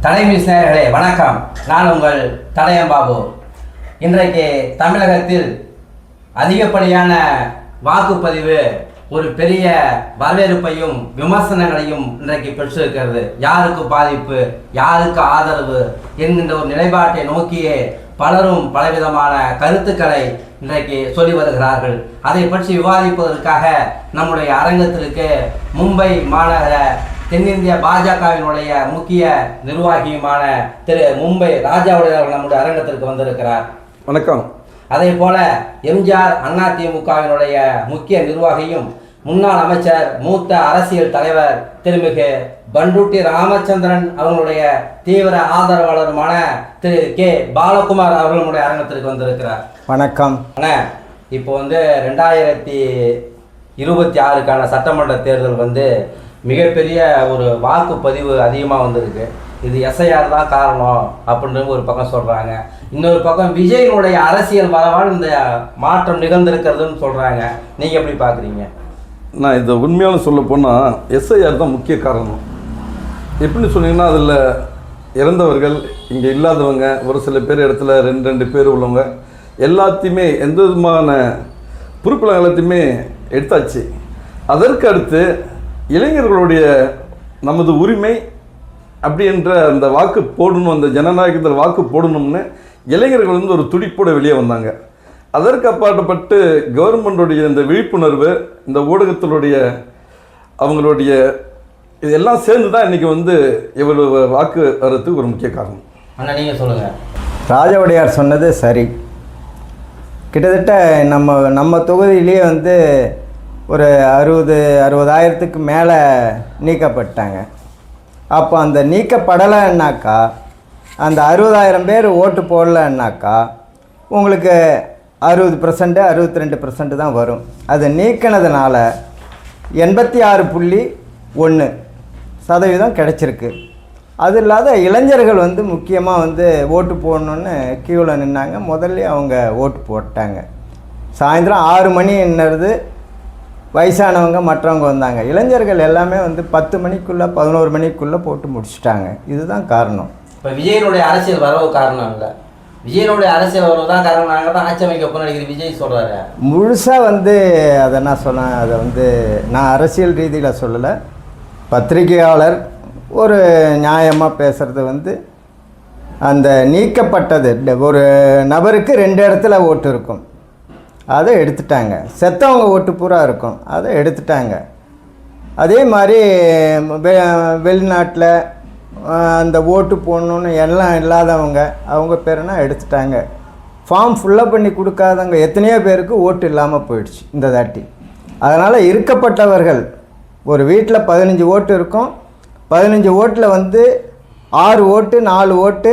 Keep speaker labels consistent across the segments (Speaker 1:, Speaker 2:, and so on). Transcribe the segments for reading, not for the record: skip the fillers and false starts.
Speaker 1: தலைமை நேயர்களே வணக்கம். நான் உங்கள் தடயம்பாபு. இன்றைக்கு தமிழகத்தில் அதிகப்படியான வாக்குப்பதிவு ஒரு பெரிய வரவேற்பையும் விமர்சனங்களையும் இன்றைக்கு பெற்றிருக்கிறது. யாருக்கு பாதிப்பு, யாருக்கு ஆதரவு என்கின்ற ஒரு நிலைப்பாட்டை நோக்கியே பலரும் பலவிதமான கருத்துக்களை இன்றைக்கு சொல்லி வருகிறார்கள். அதை பற்றி விவாதிப்பதற்காக நம்முடைய அரங்கத்திற்கு மும்பை மாநகர தென்னிந்திய பாஜகவினுடைய முக்கிய நிர்வாகியுமான திரு மும்பை ராஜாவுடைய நம்முடைய அரங்கத்திற்கு வந்திருக்கிறார்.
Speaker 2: வணக்கம்.
Speaker 1: அதே போல எம்ஜிஆர் அதிமுகவினுடைய முக்கிய நிர்வாகியும் முன்னாள் அமைச்சர் மூத்த அரசியல் தலைவர் திருமிகு பண்ருட்டி ராமச்சந்திரன் அவர்களுடைய தீவிர ஆதரவாளருமான திரு கே பாலகுமார் அவர்களுடைய அரங்கத்திற்கு வந்திருக்கிறார்.
Speaker 3: வணக்கம்.
Speaker 1: இப்போ 2026க்கான சட்டமன்ற தேர்தல் மிகப்பெரிய ஒரு வாக்குப்பதிவு அதிகமாக வந்திருக்கு. இது எஸ்ஐஆர் தான் காரணம் அப்படின்னு ஒரு பக்கம் சொல்கிறாங்க. இன்னொரு பக்கம் விஜயனுடைய அரசியல் வரவால் இந்த மாற்றம் நிகழ்ந்திருக்கிறதுன்னு சொல்கிறாங்க. நீங்கள் எப்படி பார்க்குறீங்க?
Speaker 2: நான் இதை உண்மையான சொல்ல போனால் எஸ்ஐஆர் தான் முக்கிய காரணம். எப்படின்னு சொன்னீங்கன்னா அதில் இறந்தவர்கள், இங்கே இல்லாதவங்க, ஒரு சில பேர் இடத்துல ரெண்டு பேர் உள்ளவங்க எல்லாத்தையுமே எந்த விதமான பொறுப்புகள் எல்லாத்தையுமே எடுத்தாச்சு. அதற்கு அடுத்து இளைஞர்களுடைய நமது உரிமை அப்படின்ற அந்த வாக்கு போடணும், அந்த ஜனநாயகத்தில் வாக்கு போடணும்னு இளைஞர்கள் ஒரு துடிப்போடு வெளியே வந்தாங்க. அதற்கு அப்பாற்பட்டு கவர்மெண்டுடைய இந்த விழிப்புணர்வு, இந்த ஊடகத்தினுடைய அவங்களுடைய இதெல்லாம் சேர்ந்து தான் இன்றைக்கி இவ்வளவு வாக்கு வர்றதுக்கு ஒரு முக்கிய காரணம்.
Speaker 1: ஆனால் நீங்கள் சொல்லுங்கள்.
Speaker 3: ராஜவுடையார் சொன்னது சரி. கிட்டத்தட்ட நம்ம தொகுதியிலேயே ஒரு 60,000க்கு மேலே நீக்கப்பட்டாங்க. அப்போ அந்த நீக்கப்படலைன்னாக்கா, அந்த 60,000 பேர் ஓட்டு போடலைன்னாக்கா உங்களுக்கு 60%, 62% தான் வரும். அது நீக்கினதுனால 86.1% கிடச்சிருக்கு. அது இல்லாத இளைஞர்கள் முக்கியமாக ஓட்டு போடணுன்னு கியூவில் நின்னாங்க. முதல்ல அவங்க ஓட்டு போட்டாங்க. சாயந்தரம் 6 மணின்றது வயசானவங்க மற்றவங்க வந்தாங்க. இளைஞர்கள் எல்லாமே 10 மணிக்குள்ளே 11 மணிக்குள்ளே போட்டு முடிச்சுட்டாங்க. இதுதான் காரணம்.
Speaker 1: இப்போ விஜயனுடைய அரசியல் வரவு காரணம் இல்லை, விஜயனுடைய அரசியல் வரவு தான் காரணம். நாங்கள் தான் ஆட்சி அமைக்க போன விஜய் சொல்கிறாரு.
Speaker 3: முழுசாக அதை நான் சொன்னேன். அதை நான் அரசியல் ரீதியில் சொல்லலை. பத்திரிகையாளர் ஒரு நியாயமாக பேசுகிறது அந்த நீக்கப்பட்டது ஒரு நபருக்கு 2 இடத்துல ஓட்டு இருக்கும், அதை எடுத்துட்டாங்க. செத்தவங்க ஓட்டு பூரா இருக்கும், அதை எடுத்துட்டாங்க. அதே மாதிரி வெளிநாட்டில் அந்த ஓட்டு போடணுன்னு எல்லாம் இல்லாதவங்க அவங்க பேருனா எடுத்துட்டாங்க. ஃபார்ம் ஃபுல்லப் பண்ணி கொடுக்காதவங்க எத்தனையோ பேருக்கு ஓட்டு இல்லாமல் போயிடுச்சு இந்த தாட்டி. அதனால் இருக்கப்பட்டவர்கள் ஒரு வீட்டில் 15 ஓட்டு இருக்கும். 15 ஓட்டில் 6 ஓட்டு 4 ஓட்டு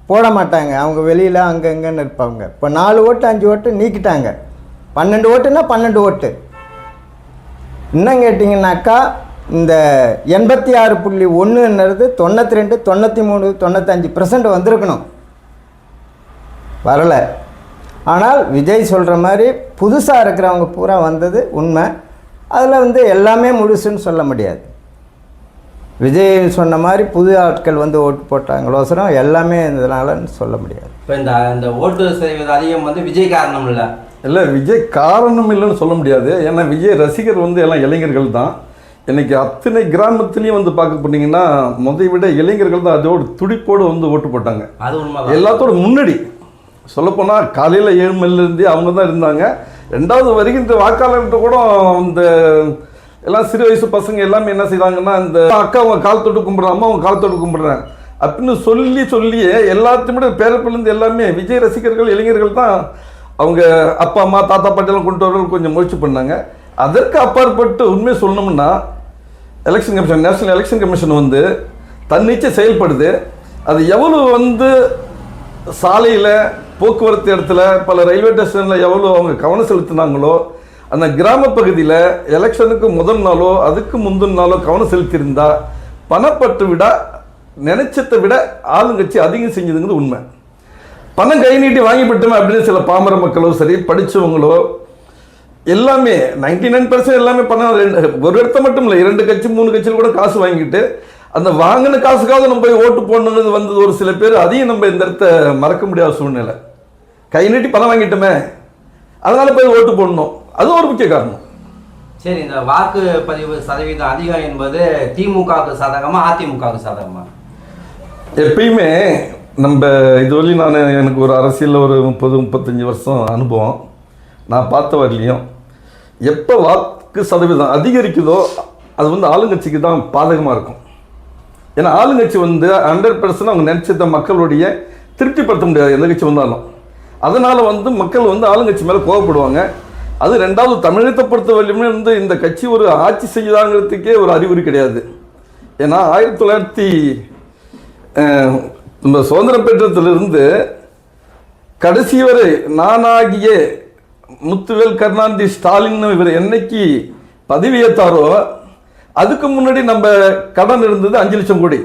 Speaker 3: போட மாட்டாங்க. அவங்க வெளியில் அங்கே இங்கேன்னு இருப்பாங்க. இப்போ 4 ஓட்டு 5 ஓட்டு நீக்கிட்டாங்க. 12 ஓட்டுன்னா 12 ஓட்டு. இன்னும் கேட்டிங்கன்னாக்கா இந்த 86.1ன்றது 92, 93, 95% வந்திருக்கணும், வரலை. ஆனால் விஜய் சொல்கிற மாதிரி புதுசாக இருக்கிறவங்க பூரா வந்தது உண்மை. அதில் எல்லாமே முழுசுன்னு சொல்ல முடியாது. விஜய் சொன்ன மாதிரி புது ஆட்கள் ஓட்டு போட்டாங்களோசரம் எல்லாமே இதனாலன்னு சொல்ல முடியாது.
Speaker 1: இப்போ இந்த ஓட்டு செய்வது அதிகம் விஜய் காரணம் இல்லை,
Speaker 2: விஜய் காரணம் இல்லைன்னு சொல்ல முடியாது. ஏன்னா விஜய் ரசிகர் எல்லாம் இளைஞர்கள் தான். இன்றைக்கி அத்தனை கிராமத்துலேயும் பார்க்க போனீங்கன்னா முதை விட இளைஞர்கள் தான் அதோட துடிப்போடு ஓட்டு போட்டாங்க.
Speaker 1: அது உண்மை.
Speaker 2: எல்லாத்தோட முன்னாடி சொல்லப்போனால் காலையில் 7 மணிலேருந்தே அவங்க தான் இருந்தாங்க. 2வது வருகின்ற வாக்காளர்கிட்ட கூட இந்த எல்லாம் சிறு வயசு பசங்க எல்லாமே என்ன செய்வாங்கன்னா, இந்த அக்கா அவங்க கால் தொட்டு கும்பிட்றாங்க, அம்மா அவங்க கால் தொட்டு கும்பிட்றேன் அப்படின்னு சொல்லியே எல்லாத்தையுமே பேரப்பிலேருந்து எல்லாமே விஜய் ரசிகர்கள் இளைஞர்கள் தான். அவங்க அப்பா அம்மா தாத்தா பாட்டியெல்லாம் கொண்டு வரவர்கள் கொஞ்சம் முயற்சி பண்ணாங்க. அதற்கு அப்பாற்பட்டு உண்மையை சொல்லணும்னா election commission, national election commission தன்னிச்சை செயல்படுது. அது எவ்வளோ சாலையில், போக்குவரத்து இடத்துல, பல ரயில்வே ஸ்டேஷனில் எவ்வளோ அவங்க கவனம் செலுத்தினாங்களோ, அந்த கிராம பகுதியில் எலெக்ஷனுக்கு முதல் நாளோ அதுக்கு முந்தின நாளோ கவனம் செலுத்தியிருந்தா பணப்பட்டு விட நினைச்சதை விட ஆளுங்கட்சி அதிகம் செஞ்சதுங்கிறது உண்மை. பணம் கை நீட்டி வாங்கிவிட்டோமே அப்படின்னு சில பாமர மக்களோ சரி, படித்தவங்களோ எல்லாமே 99% எல்லாமே பணம் ஒரு இடத்த மட்டும் இல்லை, 2 கட்சி 3 கட்சியில் கூட காசு வாங்கிட்டு அந்த வாங்கின காசுக்காவது நம்ம போய் ஓட்டு போடணுங்கிறது வந்தது ஒரு சில பேர். அதையும் நம்ம இந்த இடத்த மறக்க முடியாத சூழ்நிலை. கை நீட்டி பணம் வாங்கிட்டோமே, அதனால போய் ஓட்டு போடணும், அதுவும் ஒரு முக்கிய காரணம்.
Speaker 1: சரி, இந்த வாக்குப்பதிவு சதவீதம் அதிகம் என்பது திமுகவுக்கு சாதகமா அதிமுகவுக்கு சாதகமா?
Speaker 2: எப்பயுமே நம்ம இதுவரையும் எனக்கு ஒரு அரசியலில் ஒரு 30-35 வருஷம் அனுபவம். நான் பார்த்த வரலையும் எப்போ வாக்கு சதவீதம் அதிகரிக்குதோ அது வந்து ஆளுங்கட்சிக்கு தான் பாதகமாக இருக்கும். ஏன்னா ஆளுங்கட்சி வந்து 100% அவங்க நினச்சத மக்களுடைய திருப்திப்படுத்த முடியாது எந்த கட்சி வந்தாலும். அதனால் வந்து மக்கள் வந்து ஆளுங்கட்சி மேலே கோவப்படுவாங்க. அது ரெண்டாவது, தமிழகத்தை பொறுத்த வரையுமே வந்து இந்த கட்சி ஒரு ஆட்சி செய்யுதாங்கிறதுக்கே ஒரு அறிகுறி கிடையாது. ஏன்னா 1900 நம்ம சுதந்திரம் பெற்றத்திலிருந்து கடைசி வரை நானாகிய முத்துவேல் கருணாநிதி ஸ்டாலின் இவர் என்னைக்கு பதவியேற்றாரோ அதுக்கு முன்னாடி நம்ம கடன் இருந்தது 5 லட்சம் கோடி.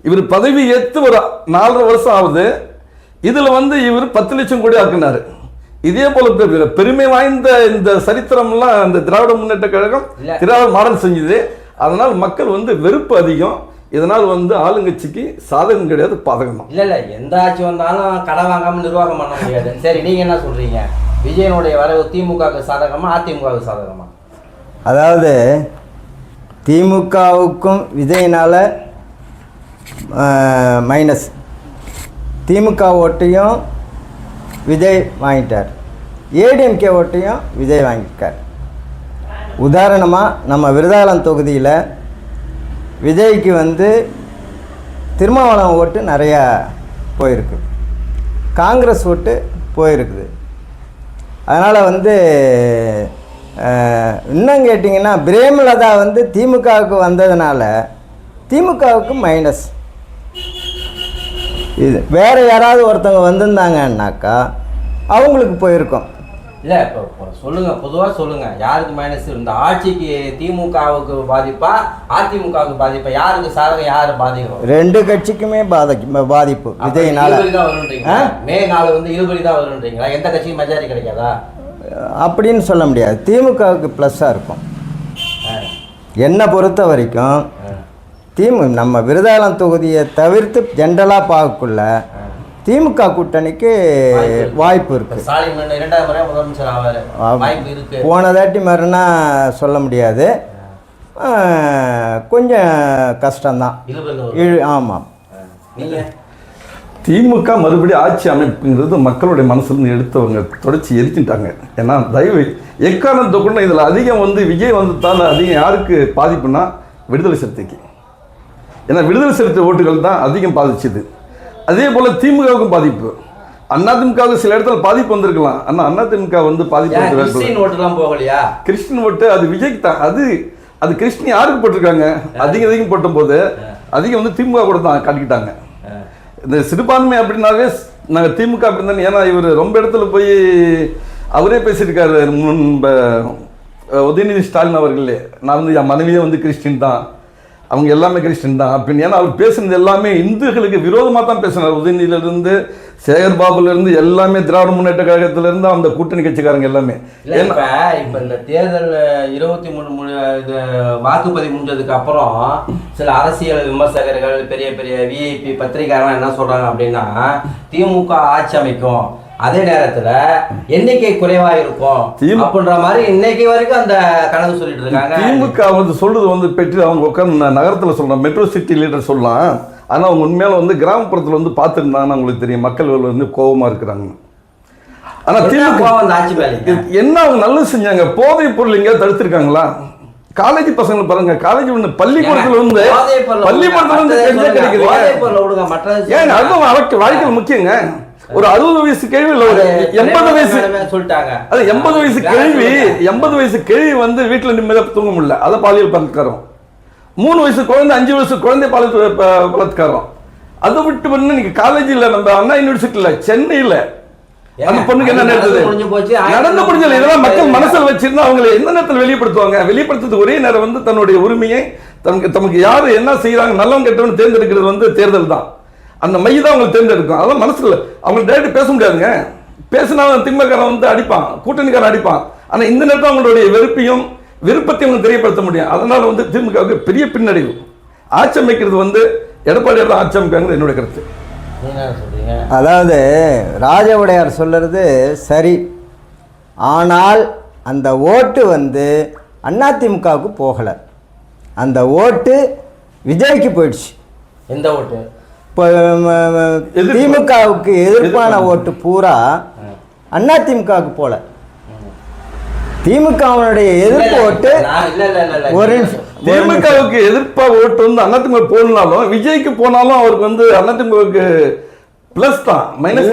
Speaker 2: இவர் பதவி ஏற்று ஒரு 4.5 வருஷம் ஆகுது. இதில் வந்து இவர் 10 லட்சம் கோடி ஆக்குனாரு. இதே போல பெருமை வாய்ந்த இந்த சரித்திரம்லாம் அந்த திராவிட முன்னேற்ற கழகம் திராவிட மாடல் செஞ்சது. அதனால் மக்கள் வந்து வெறுப்பு அதிகம். இதனால் வந்து ஆளுங்கட்சிக்கு சாதகம் கிடையாது, பாதகம் தான்.
Speaker 1: இல்லை எந்த ஆட்சி வந்தாலும் கடன் வாங்காமல் நிர்வாகம் பண்ண முடியாது. சரி, நீங்கள் என்ன சொல்கிறீங்க? விஜயனுடைய வரவு திமுகவுக்கு சாதகமா அதிமுகவுக்கு சாதகமா?
Speaker 3: அதாவது திமுகவுக்கும் விஜயினால் மைனஸ். திமுக ஓட்டையும் விஜய் வாங்கிட்டார், ஏடிஎம்கே ஓட்டையும் விஜய் வாங்கிட்டார். உதாரணமாக நம்ம விருதாலம் தொகுதியில் விஜய்க்கு வந்து திருமாவளவன் ஓட்டு நிறையா போயிருக்கு, காங்கிரஸ் ஓட்டு போயிருக்குது. அதனால் வந்து இன்னும் கேட்டிங்கன்னா பிரேமலதா வந்து திமுகவுக்கு வந்ததுனால திமுகவுக்கு மைனஸ். இது வேறு யாராவது ஒருத்தவங்க வந்திருந்தாங்கன்னாக்கா அவங்களுக்கு போயிருக்கோம்.
Speaker 1: இல்லை, இப்போ சொல்லுங்கள், பொதுவாக சொல்லுங்கள், யாருக்கு மைனஸ்? இந்த ஆட்சிக்கு திமுகவுக்கு பாதிப்பா அதிமுகவுக்கு பாதிப்பா? யாருக்கு சாதகம், யார் பாதிக்கும்?
Speaker 3: ரெண்டு கட்சிக்குமே பாதிப்பு விஜய்னால.
Speaker 1: மே 4 வந்து இழுபறி தான் வருன்றீங்களா? எந்த கட்சிக்கும் மெஜாரிட்டி கிடைக்காதா?
Speaker 3: அப்படின்னு சொல்ல முடியாது. திமுகவுக்கு ப்ளஸ்ஸாக இருக்கும். என்னை பொறுத்த வரைக்கும் நம்ம விருதாலம் தொகுதியை தவிர்த்து ஜென்ரலாக பார்க்கக்குள்ள திமுக கூட்டணிக்கு வாய்ப்பு இருக்குது. போன தாட்டி மாதிரினா சொல்ல முடியாது, கொஞ்சம் கஷ்டம்தான். ஆமாம்.
Speaker 2: திமுக மறுபடியும் ஆட்சி அமைப்புங்கிறது மக்களுடைய மனசுலேருந்து எடுத்தவங்க தொடச்சி எரிச்சுட்டாங்க. ஏன்னா தயவு எக்காரணத்தை கொண்டு இதில் அதிகம் வந்து விஜய் வந்ததால் அதிகம் யாருக்கு பாதிப்புனா விடுதலை சிறுத்தைக்கு. ஏன்னா விடுதலை சிறுத்தை ஓட்டுகள் தான் அதிகம் பாதிச்சுது. அதே போல் திமுகவுக்கும் பாதிப்பு, அதிமுகவுக்கு சில இடத்துல பாதிப்பு வந்திருக்கலாம். ஆனால் அதிமுக வந்து பாதிப்பு
Speaker 1: போகலையா?
Speaker 2: கிறிஸ்டின் ஓட்டு அது விஜய்க்கு தான். அது கிறிஸ்டின் யாருக்கு போட்டிருக்காங்க? அதிகம் போட்ட போது அதிகம் வந்து திமுக கூட தான் காட்டிக்கிட்டாங்க. இந்த சிறுபான்மை அப்படின்னாவே நாங்கள் திமுக அப்படி இருந்தாங்க. ஏன்னா இவர் ரொம்ப இடத்துல போய் அவரே பேசியிருக்காரு முன்பு, உதயநிதி ஸ்டாலின் அவர்களே, நான் வந்து என் மனைவியே வந்து கிறிஸ்டின் தான், அவங்க எல்லாமே கிறிஸ்டின் தான் அப்படின்னு. ஏன்னா அவர் பேசுனது எல்லாமே இந்துக்களுக்கு விரோதமாக தான் பேசினார். உதயநிதியிலிருந்து சேகர்பாபுலேருந்து எல்லாமே திராவிட முன்னேற்ற கழகத்திலேருந்து அந்த கூட்டணி கட்சிக்காரங்க எல்லாமே.
Speaker 1: இப்போ இந்த தேர்தல் 23 இது வாக்குப்பதிவு முடிஞ்சதுக்கு அப்புறம் சில அரசியல் விமர்சகர்கள், பெரிய பெரிய விஐபி பத்திரிகையாளர்கள் என்ன சொல்கிறாங்க அப்படின்னா, திமுக ஆட்சி அமைக்கும், அதே நேரத்தில் எண்ணிக்கை குறைவா இருக்கும் அப்படின்ற மாதிரி இன்னைக்கு வரைக்கும் அந்த கணக்கு சொல்லிட்டு இருக்காங்க.
Speaker 2: திமுக வந்து சொல்றது வந்து பெற்று அவங்க உட்காந்து நகரத்தில் சொல்லலாம், மெட்ரோ சிட்டி லீடர் சொல்லலாம். ஆனால் அவங்க உண்மையில வந்து கிராமப்புறத்தில் வந்து பார்த்துருந்தாங்கன்னா அவங்களுக்கு தெரியும் மக்கள் வந்து கோபமாக இருக்கிறாங்க. ஆனால் திமுக
Speaker 1: ஆட்சி வேலைக்கு
Speaker 2: என்ன அவங்க நல்லது செஞ்சாங்க? போதைப் பொருள் எங்கேயாவது தடுத்திருக்காங்களா? காலேஜ் பசங்க பாருங்க, காலேஜ் வந்து பள்ளிக்கூடத்துல வந்து கிடைக்குது. ஏன் அதுவும் வாழ்க்கையில் முக்கியங்க. ஒரு 60 வயசு கேள்வி இல்லை, ஒரு 80 வயசு
Speaker 1: சொல்லிட்டாங்க.
Speaker 2: அது 80 வயசு கேள்வி, 80 வயசு கேள்வி வந்து வீட்டில் நிம்மதியாக தூங்க முடியல, அதை பாலியல் பலாத்காரம். 3 வயசு குழந்தை, 5 வயசு குழந்தை பாலியல் பலாத்காரம். அதை விட்டு பண்ண நீங்க காலேஜில் நம்ம அண்ணா யூனிவர்சிட்டியில் சென்னையில் அந்த பொண்ணுக்கு என்ன நடந்தது? நடந்து முடிஞ்சல. இதெல்லாம் மக்கள் மனசில் வச்சிருந்தா அவங்களை எந்த நேரத்தில் வெளிப்படுத்துவாங்க? வெளிப்படுத்துறது ஒரே நேரம் வந்து தன்னுடைய உரிமையை தமக்கு யாரு என்ன செய்யறாங்க நல்லவங்க கெட்டவன்னு தேர்ந்தெடுக்கிறது வந்து தேர்தல் தான். அந்த மைய தான் அவங்களுக்கு தேர்ந்தெடுக்கும். அதெல்லாம் மனசுல அவங்க டைரக்ட் பேச முடியாதுங்க. பேசினா திமுககாரன் வந்து அடிப்பான், கூட்டணிக்காரன் அடிப்பான். ஆனா இந்த நேரத்தில் அவங்களுடைய வெறுப்பையும் விருப்பத்தையும் அவங்க தெரியப்படுத்த முடியும். அதனால வந்து திமுகவுக்கு பெரிய பின்னடைவு. ஆட்சி அமைக்கிறது வந்து எடப்பாடியார் தான் ஆட்சி அமைக்காங்கிறது என்னுடைய கருத்து.
Speaker 1: நீங்க என்ன சொல்றீங்க?
Speaker 3: அதாவது ராஜ உடையார் சொல்கிறது சரி, ஆனால் அந்த ஓட்டு வந்து அதிமுகவுக்கு போகலை, அந்த ஓட்டு விஜய்க்கு போயிடுச்சு.
Speaker 1: எந்த ஓட்டு?
Speaker 3: இப்போ திமுகவுக்கு எதிர்ப்பான ஓட்டு பூரா அதிமுகவுக்கு போல. திமுகவுடைய எதிர்ப்பு ஓட்டு ஒரு
Speaker 2: திமுகவுக்கு எதிர்ப்பா ஓட்டு வந்து அதிமுக போனாலும் விஜய்க்கு போனாலும் அவருக்கு வந்து அதிமுகவுக்கு பிளஸ் தான், மைனஸ்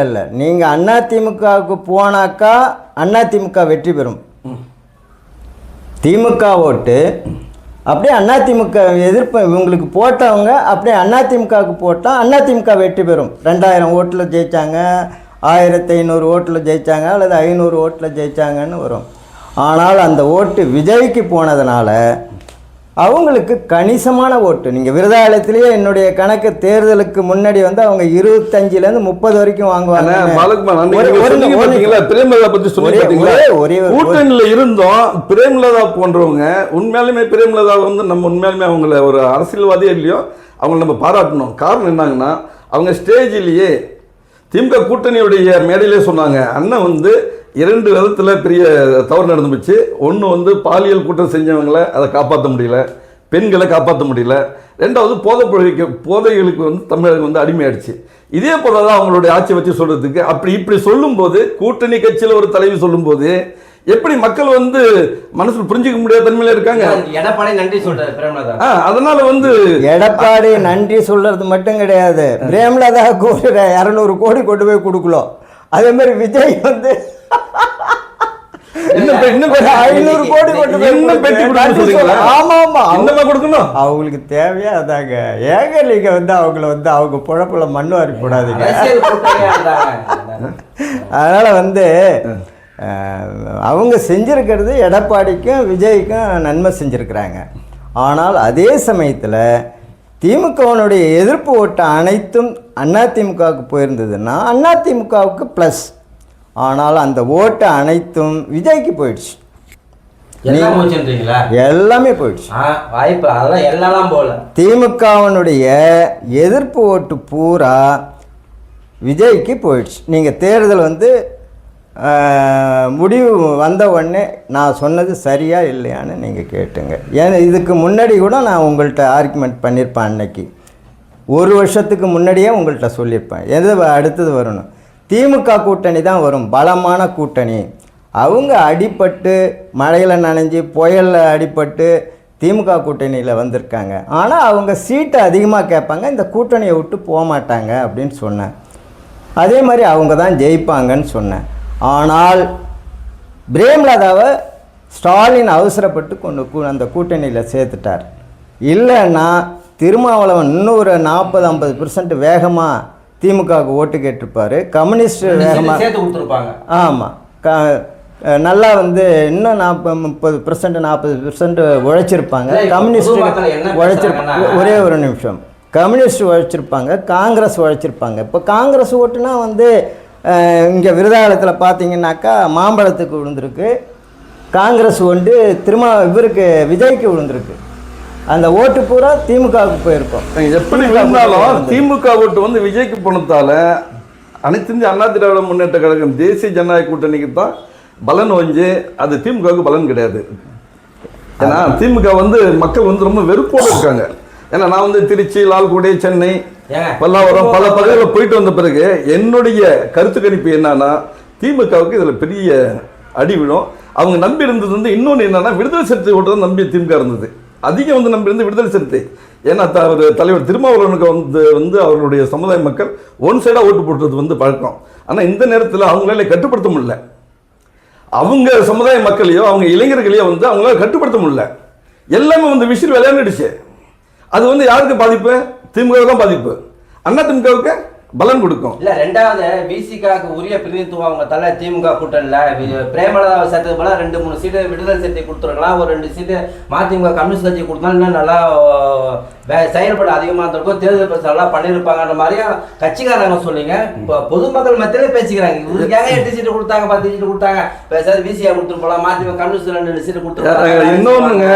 Speaker 3: இல்ல. நீங்க அதிமுகவுக்கு போனாக்கா அதிமுக வெற்றி பெறும். திமுக ஓட்டு அப்படியே அதிமுக எதிர்ப்பு இவங்களுக்கு போட்டவங்க அப்படியே அதிமுகவுக்கு போட்டால் அதிமுக வெற்றி பெறும். 2000 ஓட்டில் ஜெயித்தாங்க, 1500 ஓட்டில் ஜெயித்தாங்க, அல்லது 500 ஓட்டில் ஜெயித்தாங்கன்னு வரும். ஆனால் அந்த ஓட்டு விஜய்க்கு போனதுனால அவங்களுக்கு கணிசமான ஓட்டு. நீங்கள் விருதாலயத்திலேயே என்னுடைய கணக்கு தேர்தலுக்கு முன்னாடி வந்து அவங்க 25லேருந்து 30 வரைக்கும் வாங்குவாங்க.
Speaker 2: கூட்டணியில இருந்தோம் பிரேமலதா போன்றவங்க உண்மையாலுமே பிரேமலதா வந்து நம்ம உண்மையாலுமே அவங்கள ஒரு அரசியல்வாதியே இல்லையோ அவங்களை நம்ம பாராட்டணும். காரணம் என்னங்கன்னா அவங்க ஸ்டேஜிலேயே திமுக கூட்டணியுடைய மேடையிலே சொன்னாங்க, அண்ணன் வந்து 2 விதத்தில் பெரிய தவறு நடந்து போச்சு. ஒன்று வந்து பாலியல் குற்றம் செஞ்சவங்களை அதை காப்பாற்ற முடியல, பெண்களை காப்பாற்ற முடியல. 2வது போதைகளுக்கு வந்து தமிழகம் வந்து அடிமையாயிடுச்சு. இதே போல தான் அவங்களுடைய ஆட்சியை வச்சு சொல்கிறதுக்கு இப்படி சொல்லும்போது கூட்டணி கட்சியில் ஒரு தலைவி சொல்லும்போது எப்படி மக்கள் வந்து மனசுல புரிஞ்சுக்க முடியாத தன்மையில இருக்காங்க.
Speaker 1: எடப்பாடி நன்றி சொல்றாரு பிரேமலதா.
Speaker 2: அதனால வந்து
Speaker 3: எடப்பாடி நன்றி சொல்றது மட்டும் கிடையாது, பிரேமலதாவுக்கு ஒரு 200 கோடி கொண்டு போய் கொடுக்கலாம். அதே மாதிரி விஜய் வந்து 500 கோடி கொண்டு போய் அவங்களுக்கு தேவையா அதாங்க. ஏங்க நீங்க வந்து அவங்கள வந்து அவங்க பொழப்புல மண்ணு வாரி போடாதீங்க. அதனால வந்து அவங்க செஞ்சிருக்கிறது எடப்பாடிக்கும் விஜய்க்கும் நன்மை செஞ்சுருக்கிறாங்க. ஆனால் அதே சமயத்தில் திமுகவினுடைய எதிர்ப்பு ஓட்டு அனைத்தும் அதிமுகவுக்கு போயிருந்ததுன்னா அதிமுகவுக்கு ப்ளஸ். ஆனால் அந்த ஓட்டு அனைத்தும் விஜய்க்கு போயிடுச்சு. எல்லாமே போயிடுச்சு.
Speaker 1: வாய்ப்பு அதெல்லாம் எல்லாம் போல.
Speaker 3: திமுகவினுடைய எதிர்ப்பு ஓட்டு பூரா விஜய்க்கு போயிடுச்சு. நீங்கள் தேர்தல் வந்து முடிவு வந்த உடனே நான் சொன்னது சரியா இல்லையான்னு நீங்கள் கேட்டுங்க. ஏன்னா இதுக்கு முன்னாடி கூட நான் உங்கள்கிட்ட ஆர்குமெண்ட் பண்ணியிருப்பேன். அன்னைக்கு 1 வருஷத்துக்கு முன்னாடியே உங்கள்கிட்ட சொல்லியிருப்பேன் எது அடுத்தது வரணும். திமுக கூட்டணி தான் வரும், பலமான கூட்டணி. அவங்க அடிபட்டு மழையில் நனைஞ்சி புயலில் அடிபட்டு திமுக கூட்டணியில் வந்திருக்காங்க. ஆனால் அவங்க சீட்டை அதிகமாக கேட்பாங்க, இந்த கூட்டணியை விட்டு போக மாட்டாங்க அப்படின்னு சொன்னேன். அதே மாதிரி அவங்க தான் ஜெயிப்பாங்கன்னு சொன்னேன். ஆனால் பிரேமலதாவை ஸ்டாலின் அவசரப்பட்டு அந்த கூட்டணியில் சேர்த்துட்டார். இல்லைன்னா திருமாவளவன் இன்னும் ஒரு 40-50% வேகமாக திமுகவுக்கு ஓட்டு கேட்டிருப்பார். கம்யூனிஸ்ட் வேகமாக
Speaker 1: சேர்த்து கொடுத்துருப்பாங்க.
Speaker 3: ஆமாம், நல்லா வந்து இன்னும் 30% 40% உழைச்சிருப்பாங்க. கம்யூனிஸ்ட் உழைச்சிருப்பாங்க. ஒரே ஒரு நிமிஷம். கம்யூனிஸ்ட் உழைச்சிருப்பாங்க, காங்கிரஸ் உழைச்சிருப்பாங்க. இப்போ காங்கிரஸ் ஓட்டுனா வந்து இங்கே விருதாலயத்தில் பார்த்தீங்கன்னாக்கா மாம்பழத்துக்கு விழுந்திருக்கு, காங்கிரஸ் வந்து இவருக்கு விஜய்க்கு விழுந்திருக்கு. அந்த ஓட்டு பூரா திமுகவுக்கு போயிருக்கோம்.
Speaker 2: எப்படி இருந்தாலும் திமுக ஓட்டு வந்து விஜய்க்கு போனதால அனைத்து இந்திய அண்ணா திராவிட முன்னேற்ற கழகம் தேசிய ஜனநாயக கூட்டணிக்கு தான் பலன் வந்து, அது திமுகவுக்கு பலன் கிடையாது. ஏன்னா திமுக வந்து மக்கள் வந்து ரொம்ப வெறுப்போடு இருக்காங்க. ஏன்னா நான் வந்து திருச்சி, லால்குடி, சென்னை, பல்லாவரம் பல பகுதிகளில் போயிட்டு வந்த பிறகு என்னுடைய கருத்து கணிப்பு என்னன்னா திமுகவுக்கு இதில் பெரிய அடி விழும். அவங்க நம்பி இருந்தது வந்து இன்னொன்று என்னன்னா விடுதலை சிறுத்தை ஓட்டு தான் நம்பி திமுக இருந்தது. அதிகம் வந்து நம்பி இருந்து விடுதலை சிறுத்தை. ஏன்னா தலைவர் திருமாவளவனுக்கு வந்து அவர்களுடைய சமுதாய மக்கள் ஒன் சைடாக ஓட்டு போட்டுறது வந்து பழக்கம். ஆனால் இந்த நேரத்தில் அவங்களால கட்டுப்படுத்த முடியல. அவங்க சமுதாய மக்களையோ அவங்க இளைஞர்களையோ வந்து அவங்களால கட்டுப்படுத்த முடியல. எல்லாமே வந்து விசில் விளையாண்டுடுச்சு. அது வந்து யாருக்கு பாதிப்பு? திமுக தான் பாதிப்பு. அண்ணா திமுகவுக்கு பலன் கொடுக்கும்.
Speaker 1: இல்ல ரெண்டாவது விசிகாக்கு உரிய பிரதிநிதித்துவம் அவங்க தலை திமுக கூட்டணியில் பிரேமலதாவை சேர்த்தது போல 2-3 சீட்டு விடுதலை சேர்த்து கொடுத்துருக்கலாம், ஒரு 2 சீட்டு மதிமுக கம்யூனிஸ்ட் கட்சி கொடுத்தாலும் இன்னும் நல்லா செயல்பட அதிகமாக இருந்திருக்கும், தேர்தல் பிரச்சாரம் நல்லா பண்ணியிருப்பாங்கன்ற மாதிரியும் கட்சிக்காரங்க சொல்லிங்க. இப்போ பொதுமக்கள் மத்தியிலே பேசிக்கிறாங்க, இவருக்காக 8 சீட்டு கொடுத்தாங்க 10 சீட்டு கொடுத்தாங்க, பேசாது விசியா கொடுத்துட்டு போகலாம், மதிமுக கம்யூனிஸ்ட் 2 சீட்டு கொடுத்துருக்காங்க.
Speaker 2: இன்னொன்னுங்க,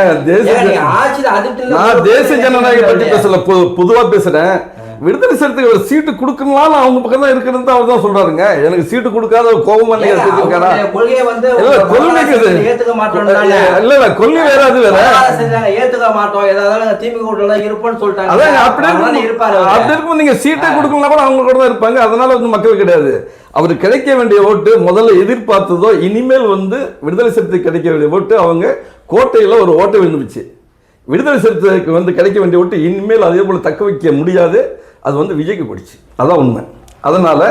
Speaker 2: தேசிய ஜனநாயக பற்றி பேசல, பொதுவா பேசுறேன். விடுதலை சிறுத்தைகள் ஒரு சீட்டு கொடுக்கணும்னாலும் அவங்க பக்கம் தான் இருக்கிறது அவர் தான் சொல்றாருங்க. எனக்கு சீட்டு கொடுக்காத கோபமா இல்ல கொள்கை வேற, அது வேற
Speaker 1: ஏத்துக்க மாட்டோம், ஏதாவது திமுக இருப்போம்னு சொல்லிட்டாங்க.
Speaker 2: அப்படி இருக்கும், நீங்க சீட்டை கொடுக்கணும்னா கூட அவங்க கூட தான் இருப்பாங்க. அதனால வந்து மக்கள் கிடையாது. அவருக்கு கிடைக்க வேண்டிய ஓட்டு முதல்ல எதிர்பார்த்ததோ இனிமேல் வந்து விடுதலை சிறுத்தை கிடைக்க வேண்டிய ஓட்டு அவங்க கோட்டையில் ஒரு ஓட்டை விழுந்துருச்சு. விடுதலை சிறுத்தைக்கு வந்து கிடைக்க வேண்டிய ஓட்டு இனிமேல் அதே போல் தக்க வைக்க முடியாது. அது வந்து விஜய்க்கு போயிடுச்சு, அதான் உண்மை. அதனால்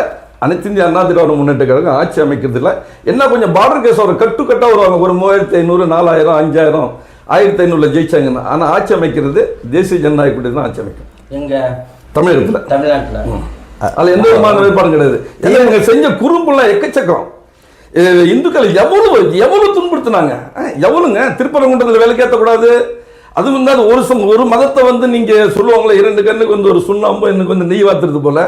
Speaker 2: அனைத்து இந்திய அண்ணா திராவிட முன்னேற்ற கழகம் ஆட்சி அமைக்கிறதுல என்ன கொஞ்சம் பார்டர் கேஸ் ஒரு கட்டுக்கட்டாக வருவாங்க, ஒரு 3500 4000 5000 1500 ஜெயிச்சாங்கன்னா. ஆனால் ஆட்சி அமைக்கிறது தேசிய ஜனநாயக கூட்டணி தான் ஆட்சி அமைக்கும்
Speaker 1: எங்க
Speaker 2: தமிழகத்தில். அதில் எந்த விதமான வேறுபாடும் கிடையாது. ஏன்னா நீங்கள் செஞ்ச குறும்புலாம் எக்கச்சக்கம். இந்துக்கள் எவ்வளவு துன்புறுத்தினாங்க, எவ்வளவுங்க. திருப்பரங்குன்றத்தில் விலைக்கேற்றக்கூடாது, அது வந்து அது ஒரு மதத்தை வந்து நீங்கள் சொல்லுவாங்களே 2 கண்ணுக்கு வந்து ஒரு சுண்ணாம்பு எனக்கு வந்து நெய் வாத்துறது போல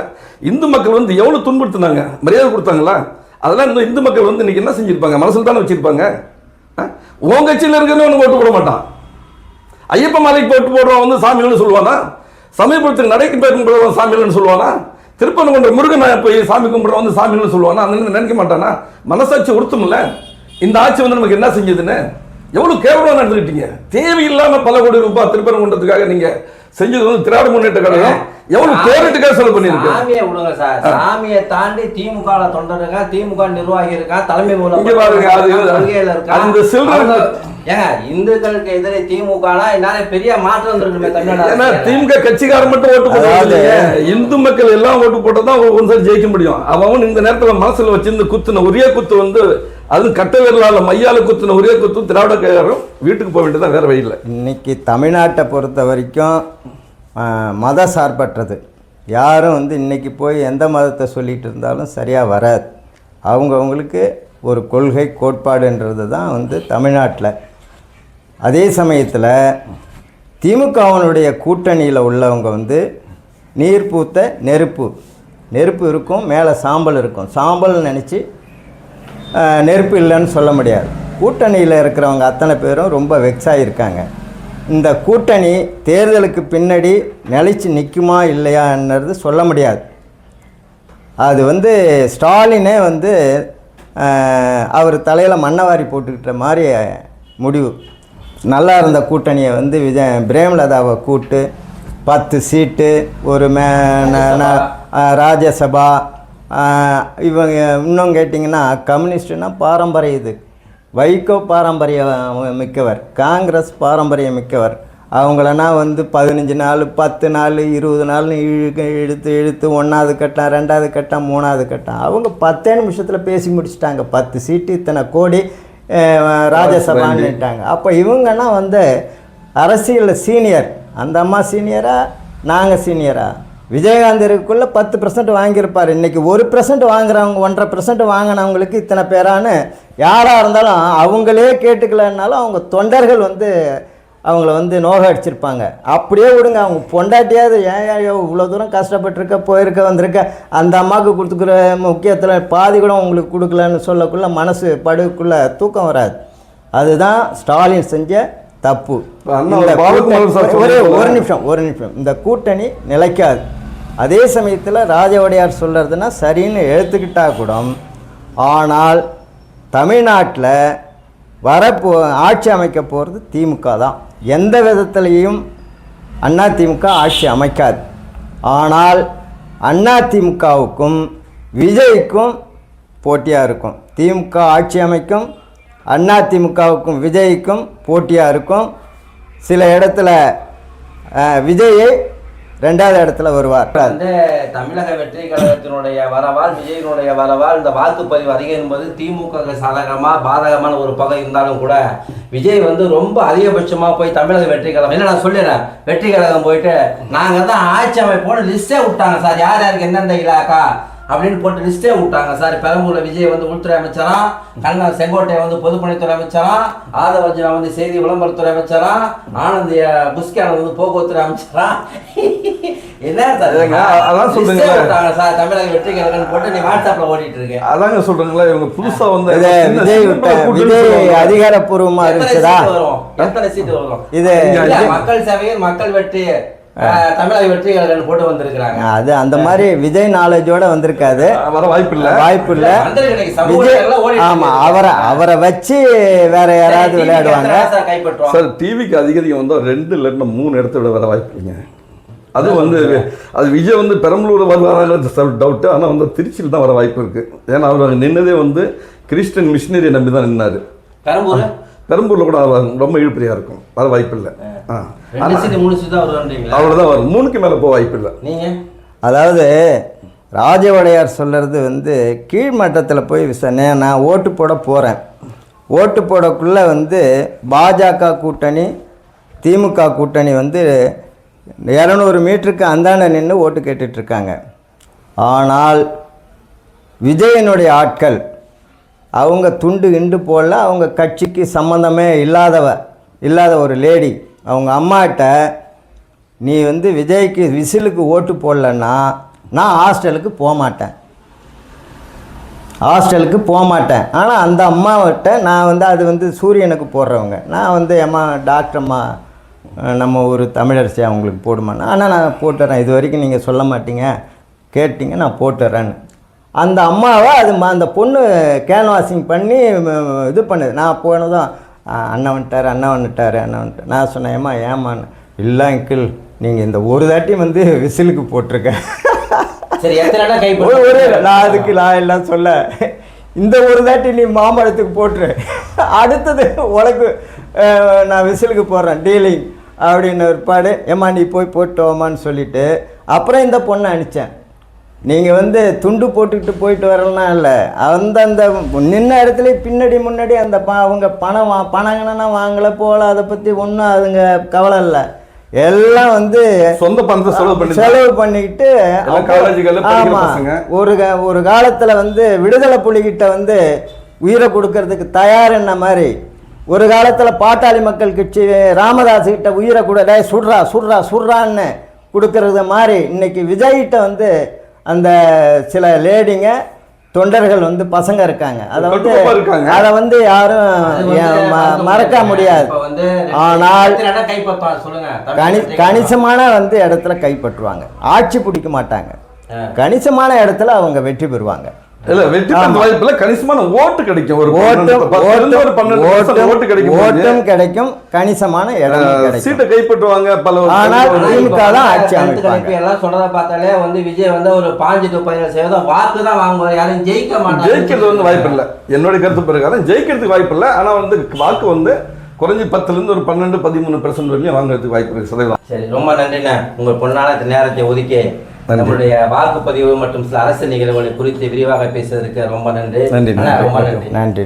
Speaker 2: இந்து மக்கள் வந்து எவ்வளோ துன்புறுத்தினாங்க, மரியாதை கொடுத்தாங்களா? அதெல்லாம் இந்த இந்து மக்கள் வந்து இன்னைக்கு என்ன செஞ்சுருப்பாங்க, மனசில் தானே வச்சுருப்பாங்க. உன் கட்சியில் இருக்கிறவங்க ஒன்று ஓட்டு போட மாட்டான். ஐயப்ப மாலைக்கு போட்டு போடுறவன் வந்து சாமிகள்னு சொல்லுவானா? சமயபுரத்துக்கு நடைக்கு பேர் கும்பிடுறவன் சாமிகள்னு சொல்லுவானா? திருப்பரங்குன்ற முருகன் போய் சாமி கும்பிட்றவன் வந்து சாமிகள்னு சொல்லுவானா? அந்த நினைக்க மாட்டானா? மனசாட்சி உறுத்தும்ல. இந்த ஆட்சி வந்து நமக்கு என்ன செஞ்சதுன்னு எவ்வளவு கேவலமா நடந்துக்கிட்டீங்க. தேவையில்லாம பல கோடி ரூபாய் திருப்பரங்குன்றத்துக்காக நீங்க செஞ்சது வந்து திராவிட முன்னேற்ற கழகம் எவ்வளவு கோரிட்டுக்காக செலவு பண்ணிருக்கு.
Speaker 1: சாமியை விடுங்க சார், சாமியை தாண்டி திமுக தொண்டருங்க, திமுக நிர்வாகி இருக்கா, தலைமை மூலம் ஏங்க இந்துக்களுக்கு எதிரே திமுக பெரிய மாற்றம் வந்துருக்குமே தமிழ்நாடு.
Speaker 2: திமுக கட்சிக்காரன் மட்டும் ஓட்டு போட்டாங்க, இந்து மக்கள் எல்லாம் ஓட்டு போட்டதான் ஒன்று ஜெயிக்க முடியும். அவன் இந்த நேரத்தில் மனசுல வச்சிருந்து குத்துன ஒரே குத்து வந்து அது கட்ட விரலால மையால குத்துன ஒரே குத்து திராவிட கழகம் வீட்டுக்கு போக வேண்டியதான், வேற வழி இல்லை.
Speaker 3: இன்னைக்கு தமிழ்நாட்டை பொறுத்த வரைக்கும் மத சார்பற்றது. யாரும் வந்து இன்றைக்கி போய் எந்த மதத்தை சொல்லிகிட்டு இருந்தாலும் சரியாக வராது. அவங்கவுங்களுக்கு ஒரு கொள்கை கோட்பாடுன்றது தான் வந்து தமிழ்நாட்டில். அதே சமயத்தில் திமுகவினுடைய கூட்டணியில் உள்ளவங்க வந்து நீர் பூத்த நெருப்பு இருக்கும், மேலே சாம்பல் இருக்கும். சாம்பல் நினச்சி நெருப்பு இல்லைன்னு சொல்ல முடியாது. கூட்டணியில் இருக்கிறவங்க அத்தனை பேரும் ரொம்ப வெக்ஸாக இருக்காங்க. இந்த கூட்டணி தேர்தலுக்கு பின்னாடி நிலைச்சி நிற்குமா இல்லையான்றது சொல்ல முடியாது. அது வந்து ஸ்டாலினே வந்து அவர் தலையில் மண்ணவாரி போட்டுக்கிட்ட மாதிரி முடிவு. நல்லா இருந்த கூட்டணியை வந்து பிரேமலதாவை கூட்டு 10 சீட்டு ஒரு ராஜ்யசபா. இவங்க இன்னும் கேட்டிங்கன்னா கம்யூனிஸ்ட்னா பாரம்பரிய இது, வைகோ பாரம்பரியம் மிக்கவர், காங்கிரஸ் பாரம்பரியம் மிக்கவர். அவங்களனா வந்து 15 நாள் 10 நாள் 20 நாள்னு இழுத்து 1வது கட்டம் 2வது கட்டம் 3வது கட்டம். அவங்க 10 நிமிஷத்தில் பேசி முடிச்சுட்டாங்க. 10 சீட்டு இத்தனை கோடி ராஜ்யசபான்னுட்டாங்க. அப்போ இவங்கன்னா வந்து அரசியலில் சீனியர். அந்த அம்மா சீனியரா, நாங்கள் சீனியரா? விஜயகாந்திற்குள்ளே 10% வாங்கியிருப்பார். இன்றைக்கி 1% வாங்குறவங்க 1.5% வாங்கினவங்களுக்கு இத்தனை பேரானு யாராக இருந்தாலும் அவங்களே கேட்டுக்கலன்னாலும் அவங்க தொண்டர்கள் வந்து அவங்கள வந்து நோக அடிச்சிருப்பாங்க. அப்படியே விடுங்க, அவங்க பொண்டாட்டியாவது ஏன் இவ்வளோ தூரம் கஷ்டப்பட்டுருக்க போயிருக்க வந்திருக்க அந்த அம்மாவுக்கு கொடுத்துக்கிற முக்கியத்தில் பாதி கூட உங்களுக்கு கொடுக்கலன்னு சொல்லக்குள்ள மனசு படுக்குள்ளே தூக்கம் வராது. அதுதான் ஸ்டாலின் செஞ்ச தப்பு. ஒரு நிமிஷம் இந்த கூட்டணி நிலைக்காது. அதே சமயத்தில் ராஜவடையார் சொல்கிறதுனா சரின்னு எடுத்துக்கிட்டால் கூட, ஆனால் தமிழ்நாட்டில் ஆட்சி அமைக்க போகிறது திமுக தான். எந்த விதத்திலையும் அதிமுக ஆட்சி அமைக்காது. ஆனால் அதிமுகவுக்கும் விஜய்க்கும் போட்டியாக இருக்கும். திமுக ஆட்சி அமைக்கும், அதிமுகவுக்கும் விஜய்க்கும் போட்டியாக இருக்கும். சில இடத்துல விஜயை ரெண்டாவது இடத்துல வருவார்.
Speaker 1: வந்து தமிழக வெற்றி கழகத்தினுடைய வரவால், விஜயனுடைய வரவால் இந்த வாக்குப்பதிவு அதிகம் என்பது திமுக சாதகமாக பாதகமான ஒரு பகை இருந்தாலும் கூட விஜய் வந்து ரொம்ப அதிகபட்சமாக போய் தமிழக வெற்றி கழகம் இல்லை, நான் சொல்லிடுறேன், வெற்றி கழகம் போயிட்டு நாங்கள் தான் ஆட்சி அமைப்போன்னு லிஸ்டே விட்டாங்க சார், யார் யாருக்கு எந்தெந்த இலாக்கா அப்படின்னு போட்டு லிஸ்டே விட்டாங்க சார். பெரம்பூர்ல விஜய் வந்து உள்துறை அமைச்சரா, கண்ணன் செங்கோட்டை வந்து பொதுப்பணித்துறை அமைச்சரா, ஆதவர்ஜனா வந்து செய்தி விளம்பரத்துறை அமைச்சரா, ஆனந்த் புஷ்கானந்த் வந்து போக்குவரத்துறை அமைச்சரா. என்ன சார்
Speaker 2: அதான் சொல்றீங்க
Speaker 1: சார், தமிழக வெற்றி கழகம் போட்டு நீ வாட்ஸ்அப்ல ஓடிட்டு இருக்கு.
Speaker 2: அதாங்க சொல்றீங்களா, இவங்க புதுசா வந்து
Speaker 3: விஜய் அதிகாரப்பூர்வமா இருந்துச்சா,
Speaker 1: எத்தனை சீட்டு வரும்
Speaker 3: இது
Speaker 1: மக்கள் சேவையில் மக்கள் வெற்றி தமிழக வெற்றி கழகம் போட்டு வந்திருக்கிறாங்க.
Speaker 3: அது அந்த மாதிரி விஜய் நாலேஜோட வந்திருக்காது,
Speaker 2: வர வாய்ப்பு இல்ல.
Speaker 3: விஜய் ஆமா, அவரை வச்சு வேற யாராவது விளையாடுவாங்க
Speaker 2: சார். டிவிக்கு அதிகரிகம் வந்து 2 இல்லைன்னா 3 இடத்த விட வர வாய்ப்பு இல்லைங்க. அது வந்து அது விஜய் வந்து பெரம்பலூர் வருவாங்க டவுட்டு, ஆனால் வந்து திருச்சியில் தான் வர வாய்ப்பு இருக்கு. ஏன்னா அவர் நின்னதே வந்து கிறிஸ்டியன் மிஷினரியை நம்பி தான் நின்னாரு. பெரம்பூரில் கூட ரொம்ப இழுப்பறியா இருக்கும், வர வாய்ப்பு இல்லை. அவ்வளோதான் வரும், 3க்கு மேலே போக வாய்ப்பு இல்லை. நீங்கள்
Speaker 3: அதாவது ராஜவடையார் சொல்கிறது வந்து கீழ்மட்டத்தில் போய் நான் ஓட்டு போட போகிறேன், ஓட்டு போடக்குள்ளே வந்து பாஜக கூட்டணி திமுக கூட்டணி வந்து 200 மீட்டருக்கு அந்தாண்ட நின்று ஓட்டு கேட்டுட்ருக்காங்க. ஆனால் விஜயனுடைய ஆட்கள் அவங்க துண்டு கிண்டு போடல, அவங்க கட்சிக்கு சம்மந்தமே இல்லாத ஒரு லேடி அவங்க அம்மாட்ட நீ வந்து விஜய்க்கு விசிலுக்கு ஓட்டு போடலன்னா நான் ஹாஸ்டலுக்கு போக மாட்டேன். ஆனால் அந்த அம்மாவிட்ட நான் வந்து அது வந்து சூரியனுக்கு போடுறவங்க, நான் வந்து அம்மா டாக்டர் அம்மா நம்ம ஒரு தமிழரசி அவங்களுக்கு போடுமாண்ணா, ஆனால் நான் போட்டுறேன், இது வரைக்கும் நீங்கள் சொல்ல மாட்டீங்க, கேட்டீங்க நான் போட்டுறேன்னு. அந்த அம்மாவை அந்த பொண்ணு கேன்வாசிங் பண்ணி இது பண்ணுது. நான் போனதும் அண்ணன் வந்துட்டார். நான் சொன்னேன் ஏமான்னு, இல்லை அங்கிள் நீங்கள் இந்த ஒரு தாட்டி வந்து விசிலுக்கு போட்டிருக்கேன்.
Speaker 1: சரி,
Speaker 3: நான் எல்லாம் சொல்ல, இந்த ஒரு தாட்டி நீ மாம்பழத்துக்கு போட்டுரு, அடுத்தது உனக்கு நான் விசிலுக்கு போடுறேன் டீலிங் அப்படின்னு ஒரு பாடு. ஏம்மா நீ போய் போட்டோமான்னு சொல்லிவிட்டு அப்புறம் இந்த பொண்ணை அனுப்பிச்சேன். நீங்கள் வந்து துண்டு போட்டுக்கிட்டு போயிட்டு வரலாம் இல்லை, அந்த நின்ன இடத்துல பின்னாடி முன்னாடி அந்த அவங்க பணங்கனா வாங்கலை போகல, அதை பற்றி ஒன்றும் அதுங்க கவலை இல்லை, எல்லாம் வந்து
Speaker 2: சொந்த பணத்தை
Speaker 3: செலவு பண்ணிக்கிட்டு. ஆமாம், ஒரு காலத்தில் வந்து விடுதலை புலிகிட்ட வந்து உயிரை கொடுக்கறதுக்கு தயாருன்ன மாதிரி, ஒரு காலத்தில் பாட்டாளி மக்கள் கட்சி ராமதாஸுக்கிட்ட உயிரை கூட சுடுறான்னு கொடுக்கறது மாதிரி இன்னைக்கு விஜய்கிட்ட வந்து அந்த சில லேடிங்க தொண்டர்கள் வந்து பசங்க இருக்காங்க, அதை வந்து யாரும் மறக்க முடியாது. ஆனால் கணிசமான வந்து இடத்துல கைப்பற்றுவாங்க, ஆட்சி பிடிக்க மாட்டாங்க, கணிசமான இடத்துல அவங்க வெற்றி பெறுவாங்க.
Speaker 2: இல்ல வெற்றி பெற வாய்ப்புல கணிசமான ஓட்டு கிடைக்கும், ஒரு ஓட்டு
Speaker 3: கிடைக்கும், கணிசமான இடம் கிடைக்கும்,
Speaker 2: சீட்டை கைப்பற்றுவாங்க பல.
Speaker 3: ஆனால் திமுக தான் ஆட்சி அமைப்பாங்க.
Speaker 1: எல்லாம் சொல்றத பார்த்தாலே வந்து விஜய் வந்து ஒரு 5 to 17% வாக்கு தான் வாங்குவார், யாரும் ஜெயிக்க மாட்டாங்க.
Speaker 2: ஜெயிக்கிறது வந்து வாய்ப்பு இல்லை, என்னுடைய கருத்து பிரகாரம் ஜெயிக்கிறதுக்கு வாய்ப்பு இல்லை. ஆனா வந்து வாக்கு வந்து குறைஞ்சி 10% ஒரு 12-13% வரையும் வாங்குறதுக்கு வாய்ப்பு இருக்கு. சதவீதம்.
Speaker 1: சரி, ரொம்ப நன்றிண்ணா, உங்கள் பொன்னான நேரத்தை ஒதுக்கி நம்மளுடைய வாக்குப்பதிவு மற்றும் சில அரசு நிகழ்வுகளை குறித்து விரிவாக பேசுவதற்கு ரொம்ப நன்றி.
Speaker 3: நன்றி.